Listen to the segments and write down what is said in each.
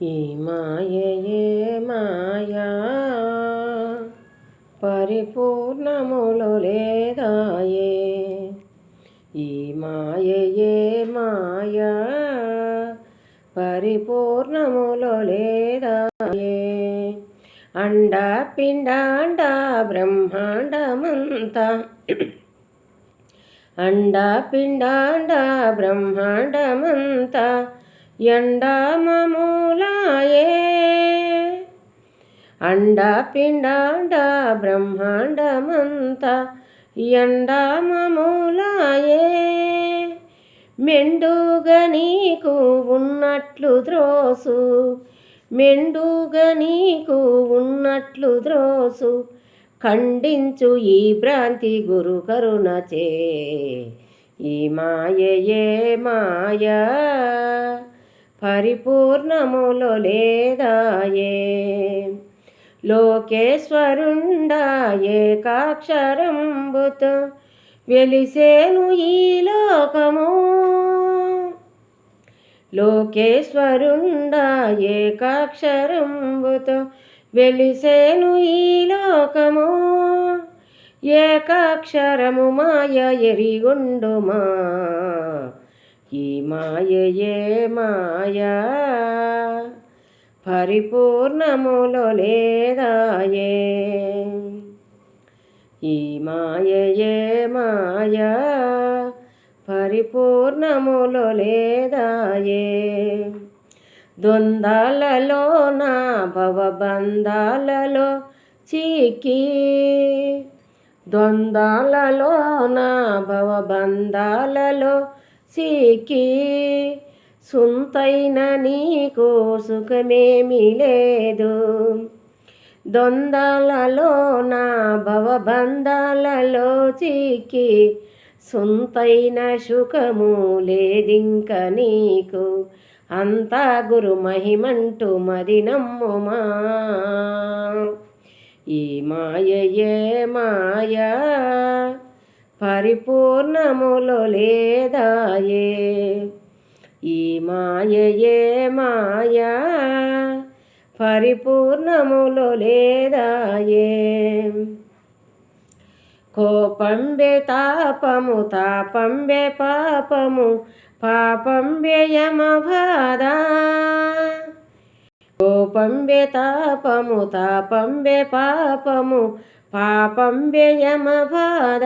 ఈ మాయయే మాయా పరిపూర్ణములు లేదాయే. ఈ మాయయే మాయా పరిపూర్ణములు లేదాయే. అండ పిండాండ బ్రహ్మాండమంతా అండ పిండాండ బ్రహ్మాండమంతా ఎండామూలాయే. అండ పిండాండ బ్రహ్మాండమంతా ఎండామూలాయే. మెండుగా నీకు ఉన్నట్లు ద్రోసు, మెండుగా నీకు ఉన్నట్లు ద్రోసు, ఖండించు ఈ భ్రాంతి గురు కరుణచే. ఈ మాయయే మాయా పరిపూర్ణములు లేదాయే. లోకేశ్వరుండా ఏకాక్షరంబుతో వెలిసేను ఈ లోకము. లోకేశ్వరుండా ఏకాక్షరంబుతో వెలిసేను ఈ లోకము. ఏకాక్షరము మాయ ఎరిగుండుమా. ఈ మాయయే మాయా పరిపూర్ణములు లేదాయే. ఈ మాయయే మాయా పరిపూర్ణములు లేదాయే. ద్వంద్వాలలో నా భవబంధాలలో చిక్కి, ద్వంద్వాలలో నా భవబంధాలలో చిక్కి, సొంతైన నీకు సుఖమేమీ లేదు. ద్వంద్వాలలో నా భవబంధాలలో చిక్కి, సొంతైన సుఖము లేదింక నీకు. అంతా గురు మహిమంటూ మది నమ్ముమా. ఈ మాయయే మాయా పరిపూర్ణములు లేదాయే. ఈ మాయయే మాయా పరిపూర్ణములు లేదాయే. కోపంబే తాపము, తాపంబే పాపము, పాపంబే యమబాధ. కోపంబే తాపము, తాపంబే పాపము, పాపంబే యమబాధ.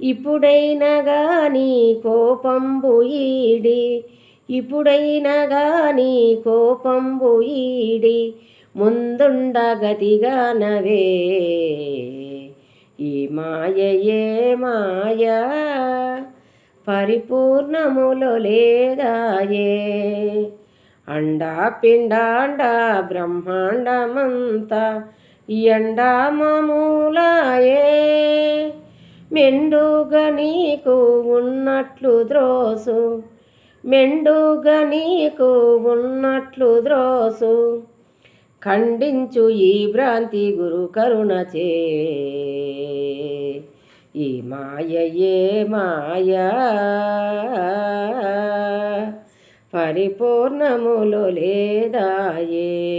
ఇప్పుడైనా గాని కోపంబు ఈడి, ఇప్పుడైనా గాని కోపంబు ఈడి, ముందుండగతిగానవే. ఈ మాయయే మాయా పరిపూర్ణములు లేదాయే. అండా పిండాండ బ్రహ్మాండమంతా ఎండామూలాయే. మెండుగా నీకు ఉన్నట్లు ద్రోసు, మెండుగా నీకు ఉన్నట్లు ద్రోసు, ఖండించు ఈ భ్రాంతి గురు కరుణచే. ఈ మాయయే మాయా పరిపూర్ణములు లేదాయే.